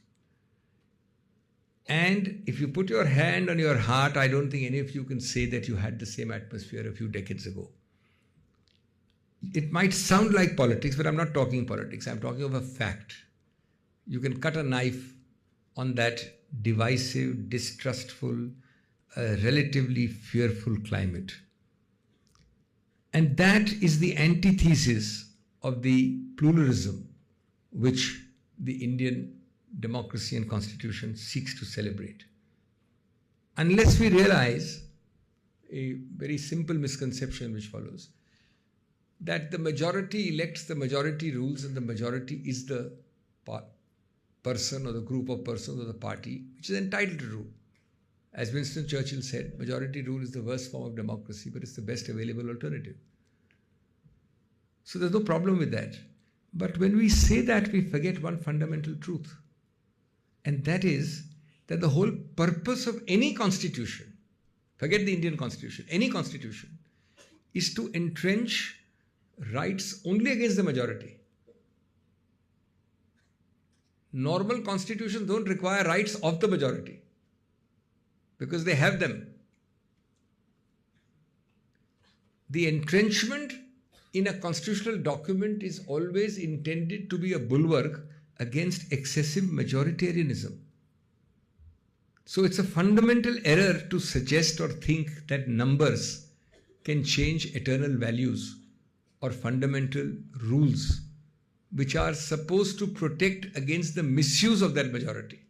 And if you put your hand on your heart, I don't think any of you can say that you had the same atmosphere a few decades ago. It might sound like politics, but I'm not talking politics. I'm talking of a fact. You can cut a knife on that divisive, distrustful, relatively fearful climate. And that is the antithesis of the pluralism which the Indian democracy and constitution seeks to celebrate. Unless we realize a very simple misconception which follows, that the majority elects, the majority rules, and the majority is the person or the group of persons or the party which is entitled to rule. As Winston Churchill said, majority rule is the worst form of democracy, but it's the best available alternative. So there's no problem with that. But when we say that, we forget one fundamental truth. And that is that the whole purpose of any constitution, forget the Indian constitution, any constitution, is to entrench rights only against the majority. Normal constitutions don't require rights of the majority because they have them. The entrenchment in a constitutional document is always intended to be a bulwark against excessive majoritarianism. So it's a fundamental error to suggest or think that numbers can change eternal values or fundamental rules which are supposed to protect against the misuse of that majority.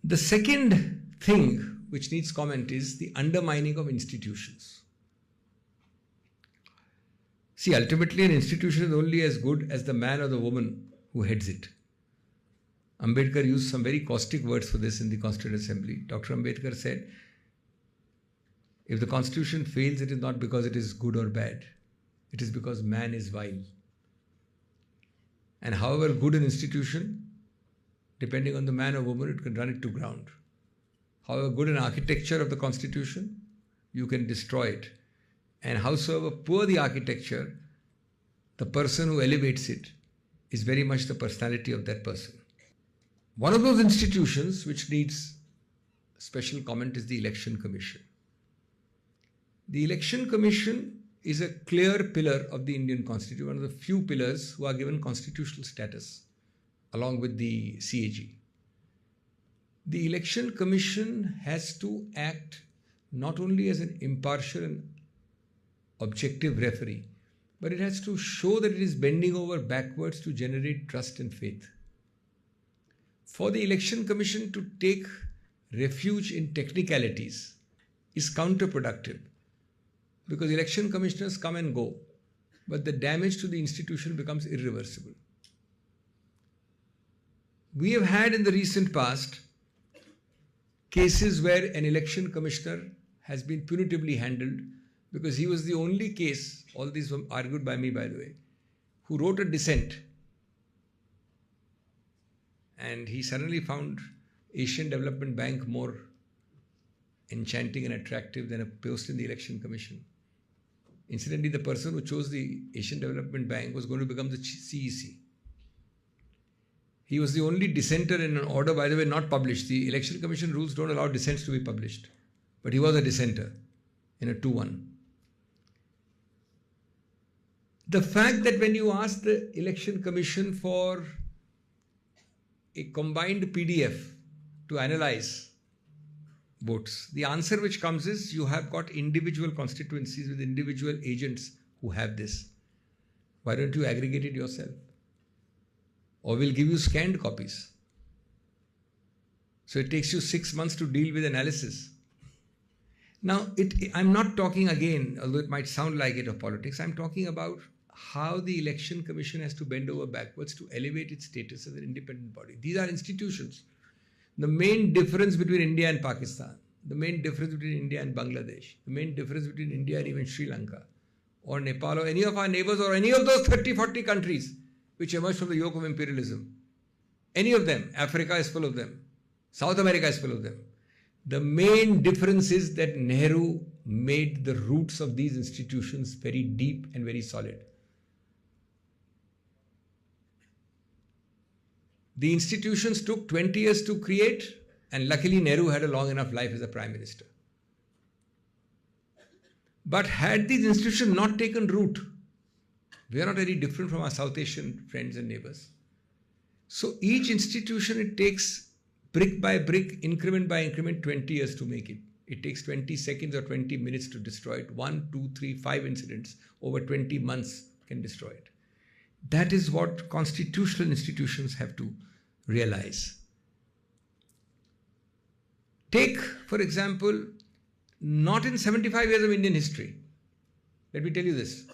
The second thing which needs comment is the undermining of institutions. See, ultimately an institution is only as good as the man or the woman who heads it. Ambedkar used some very caustic words for this in the Constituent Assembly. Dr. Ambedkar said, if the constitution fails, it is not because it is good or bad. It is because man is vile. And however good an institution, depending on the man or woman, it can run it to ground. However good an architecture of the constitution, you can destroy it. And howsoever poor the architecture, the person who elevates it is very much the personality of that person. One of those institutions which needs special comment is the Election Commission. The Election Commission is a clear pillar of the Indian Constitution, one of the few pillars who are given constitutional status along with the CAG. The Election Commission has to act not only as an impartial and objective referee, but it has to show that it is bending over backwards to generate trust and faith. For the Election Commission to take refuge in technicalities is counterproductive, because election commissioners come and go, but the damage to the institution becomes irreversible. We have had in the recent past cases where an election commissioner has been punitively handled because he was the only case, all these were argued by me by the way, who wrote a dissent, and he suddenly found Asian Development Bank more enchanting and attractive than a post in the Election Commission. Incidentally, the person who chose the Asian Development Bank was going to become the CEC. He was the only dissenter in an order, by the way, not published. The Election Commission rules don't allow dissents to be published. But he was a dissenter in a 2-1. The fact that when you ask the Election Commission for a combined PDF to analyze votes? The answer which comes is you have got individual constituencies with individual agents who have this. Why don't you aggregate it yourself? Or we'll give you scanned copies. So it takes you 6 months to deal with analysis. Now, I'm not talking again, although it might sound like it, of politics. I'm talking about how the Election Commission has to bend over backwards to elevate its status as an independent body. These are institutions. The main difference between India and Pakistan, the main difference between India and Bangladesh, the main difference between India and even Sri Lanka or Nepal or any of our neighbors or any of those 30, 40 countries which emerged from the yoke of imperialism. Any of them. Africa is full of them. South America is full of them. The main difference is that Nehru made the roots of these institutions very deep and very solid. The institutions took 20 years to create, and luckily Nehru had a long enough life as a Prime Minister. But had these institutions not taken root, we are not very different from our South Asian friends and neighbors. So each institution, it takes brick by brick, increment by increment, 20 years to make it. It takes 20 seconds or 20 minutes to destroy it. 1, 2, 3, 5 incidents over 20 months can destroy it. That is what constitutional institutions have to realize. Take, for example, not in 75 years of Indian history. Let me tell you this.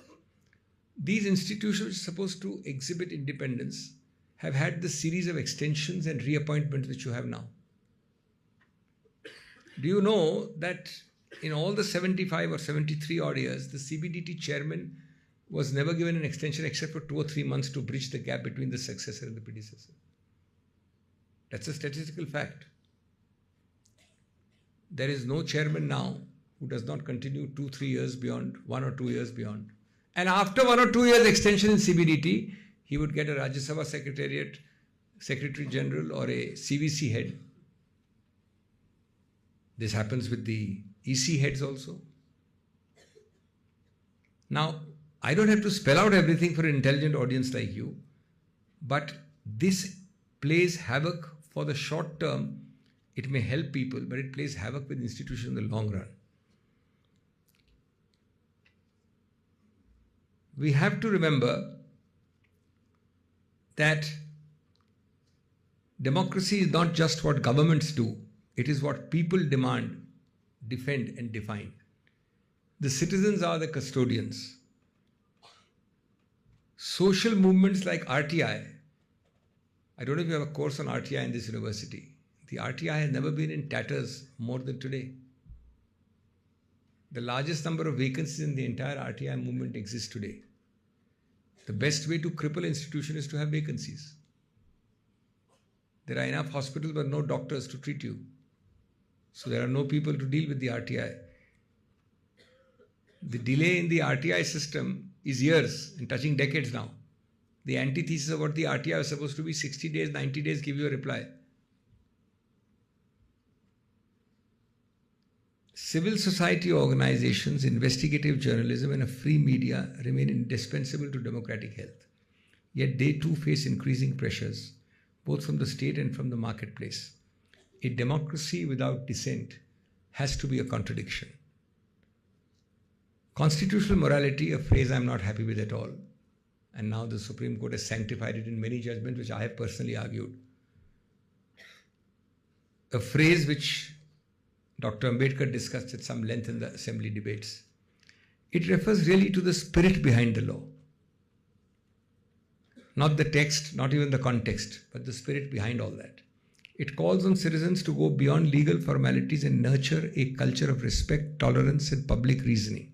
These institutions supposed to exhibit independence have had the series of extensions and reappointments which you have now. Do you know that in all the 75 or 73 odd years, the CBDT chairman was never given an extension except for 2 or 3 months to bridge the gap between the successor and the predecessor? That's a statistical fact. There is no chairman now who does not continue 2-3 years beyond, 1 or 2 years beyond. And after 1 or 2 years extension in CBDT, he would get a Rajya Sabha Secretariat, Secretary General or a CVC head. This happens with the EC heads also. Now, I don't have to spell out everything for an intelligent audience like you, but this plays havoc for the short term. It may help people, but it plays havoc with institutions in the long run. We have to remember that democracy is not just what governments do. It is what people demand, defend and define. The citizens are the custodians. Social movements like RTI, I don't know if you have a course on RTI in this university. The RTI has never been in tatters more than today. The largest number of vacancies in the entire RTI movement exists today. The best way to cripple an institution is to have vacancies. There are enough hospitals but no doctors to treat you. So there are no people to deal with the RTI. The delay in the RTI system is years and touching decades now. The antithesis of what the RTI was supposed to be 60 days, 90 days, give you a reply. Civil society organizations, investigative journalism and a free media remain indispensable to democratic health. Yet they too face increasing pressures, both from the state and from the marketplace. A democracy without dissent has to be a contradiction. Constitutional morality, a phrase I'm not happy with at all, and now the Supreme Court has sanctified it in many judgments which I have personally argued. A phrase which Dr. Ambedkar discussed at some length in the assembly debates. It refers really to the spirit behind the law. Not the text, not even the context, but the spirit behind all that. It calls on citizens to go beyond legal formalities and nurture a culture of respect, tolerance, and public reasoning.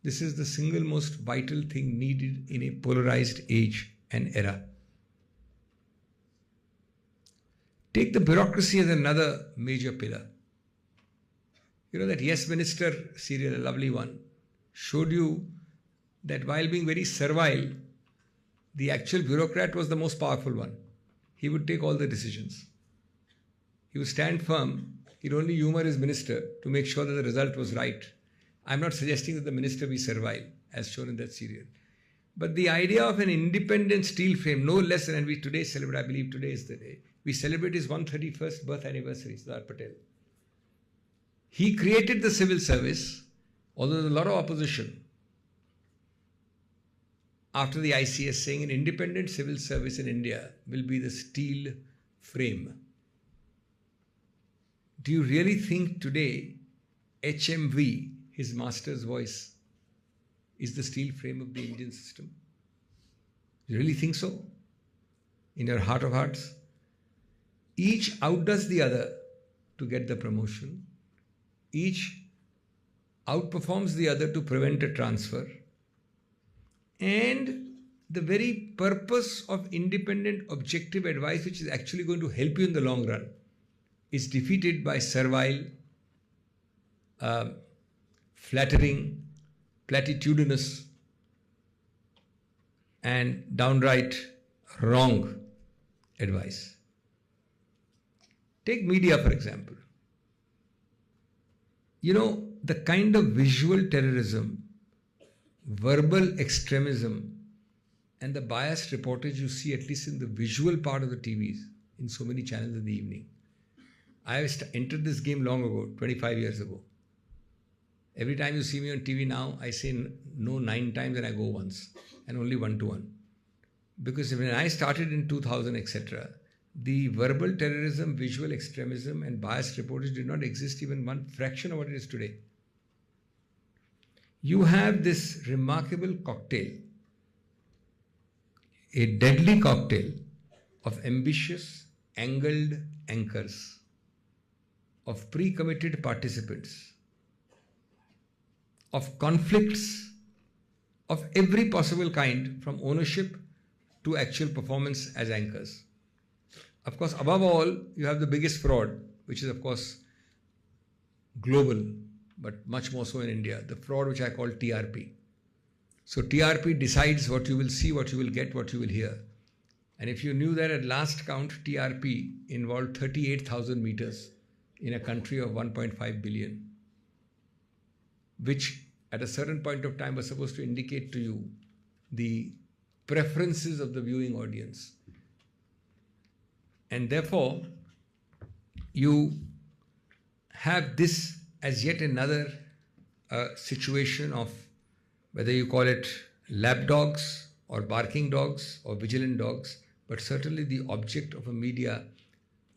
This is the single most vital thing needed in a polarized age and era. Take the bureaucracy as another major pillar. You know that Yes Minister serial, a lovely one, showed you that while being very servile, the actual bureaucrat was the most powerful one. He would take all the decisions. He would stand firm. He'd only humor his minister to make sure that the result was right. I'm not suggesting that the minister be servile, as shown in that serial. But the idea of an independent steel frame, no less than, and we today celebrate, I believe today is the day, we celebrate his 131st birth anniversary, Sardar Patel. He created the civil service, although there's a lot of opposition after the ICS saying an independent civil service in India will be the steel frame. Do you really think today HMV, his master's voice, is the steel frame of the Indian system? Do you really think so? In your heart of hearts? Each outdoes the other to get the promotion. Each outperforms the other to prevent a transfer. And the very purpose of independent objective advice, which is actually going to help you in the long run, is defeated by servile, flattering, platitudinous, and downright wrong advice. Take media, for example. You know, the kind of visual terrorism, verbal extremism, and the biased reportage you see, at least in the visual part of the TVs, in so many channels in the evening. I entered this game long ago, 25 years ago. Every time you see me on TV now, I say no 9 times and I go once, and only 1-1. Because when I started in 2000, etc., the verbal terrorism, visual extremism, and biased reportage did not exist even one fraction of what it is today. You have this remarkable cocktail, a deadly cocktail of ambitious, angled anchors, of pre-committed participants, of conflicts of every possible kind, from ownership to actual performance as anchors. Of course, above all, you have the biggest fraud, which is of course global, but much more so in India, the fraud which I call TRP. So TRP decides what you will see, what you will get, what you will hear. And if you knew that at last count, TRP involved 38,000 meters in a country of 1.5 billion, which at a certain point of time was supposed to indicate to you the preferences of the viewing audience. And therefore, you have this as yet another situation of, whether you call it lapdogs or barking dogs or vigilant dogs, but certainly the object of a media,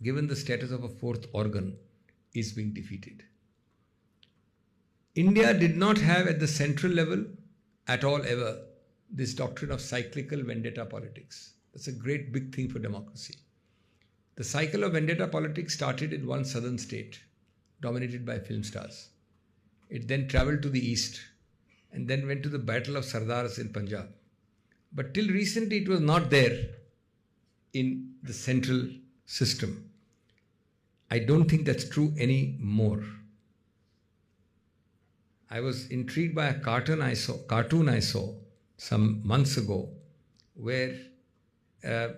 given the status of a fourth organ, is being defeated. India did not have at the central level at all ever this doctrine of cyclical vendetta politics. That's a great big thing for democracy. The cycle of vendetta politics started in one southern state, dominated by film stars. It then travelled to the east and then went to the Battle of Sardars in Punjab. But till recently it was not there in the central system. I don't think that's true anymore. I was intrigued by a cartoon I saw some months ago, where an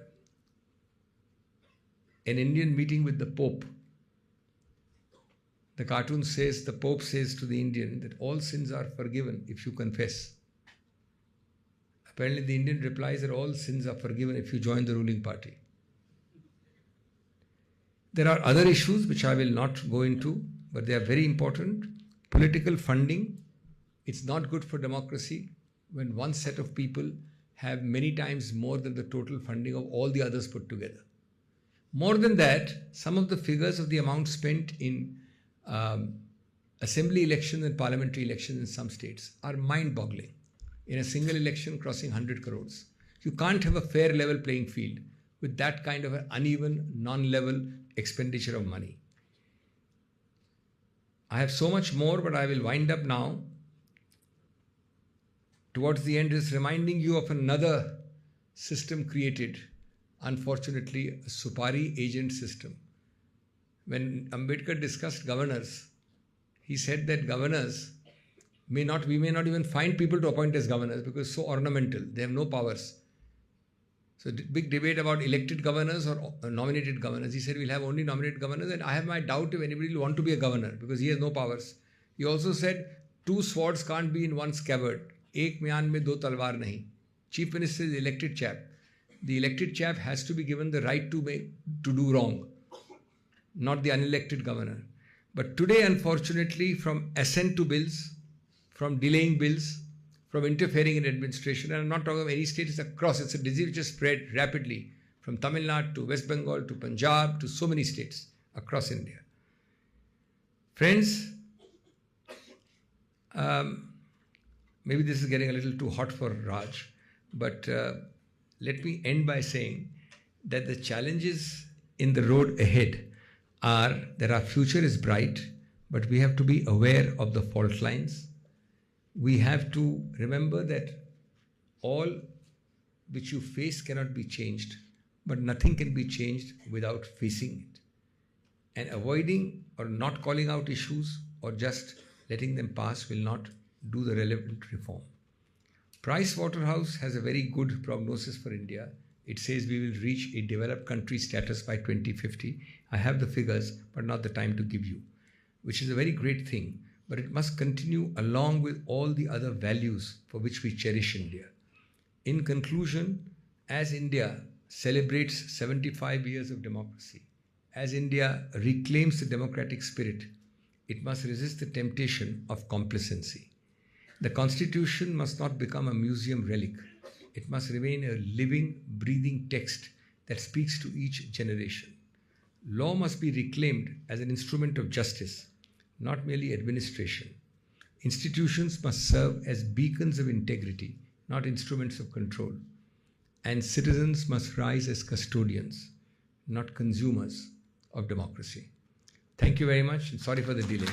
Indian meeting with the Pope. The cartoon says, the Pope says to the Indian that all sins are forgiven if you confess. Apparently the Indian replies that all sins are forgiven if you join the ruling party. There are other issues which I will not go into, but they are very important. Political funding, it's not good for democracy when one set of people have many times more than the total funding of all the others put together. More than that, some of the figures of the amount spent in assembly elections and parliamentary elections in some states are mind-boggling. In a single election crossing 100 crores. You can't have a fair level playing field with that kind of an uneven, non-level expenditure of money. I have so much more, but I will wind up now. Towards the end is reminding you of another system created, unfortunately, a Supari agent system. When Ambedkar discussed governors, he said that governors we may not even find people to appoint as governors because it's so ornamental. They have no powers. So big debate about elected governors or nominated governors. He said we'll have only nominated governors, and I have my doubt if anybody will want to be a governor because he has no powers. He also said 2 swords can't be in one scabbard. Ek myan mein do talwar nahi. Chief Minister is the elected chap. The elected chap has to be given the right to do wrong, not the unelected governor. But today, unfortunately, from assent to bills, from delaying bills, from interfering in administration, and I'm not talking of any state, it's across, it's a disease which has spread rapidly from Tamil Nadu to West Bengal to Punjab to so many states across India. Friends, maybe this is getting a little too hot for Raj, but let me end by saying that the challenges in the road ahead are that our future is bright, but we have to be aware of the fault lines. We have to remember that all which you face cannot be changed, but nothing can be changed without facing it. And avoiding or not calling out issues or just letting them pass will not do the relevant reform. Price Waterhouse has a very good prognosis for India. It says we will reach a developed country status by 2050. I have the figures, but not the time to give you, which is a very great thing, but it must continue along with all the other values for which we cherish India. In conclusion, as India celebrates 75 years of democracy, as India reclaims the democratic spirit, it must resist the temptation of complacency. The Constitution must not become a museum relic. It must remain a living, breathing text that speaks to each generation. Law must be reclaimed as an instrument of justice, not merely administration. Institutions must serve as beacons of integrity, not instruments of control. And citizens must rise as custodians, not consumers of democracy. Thank you very much, and sorry for the delay.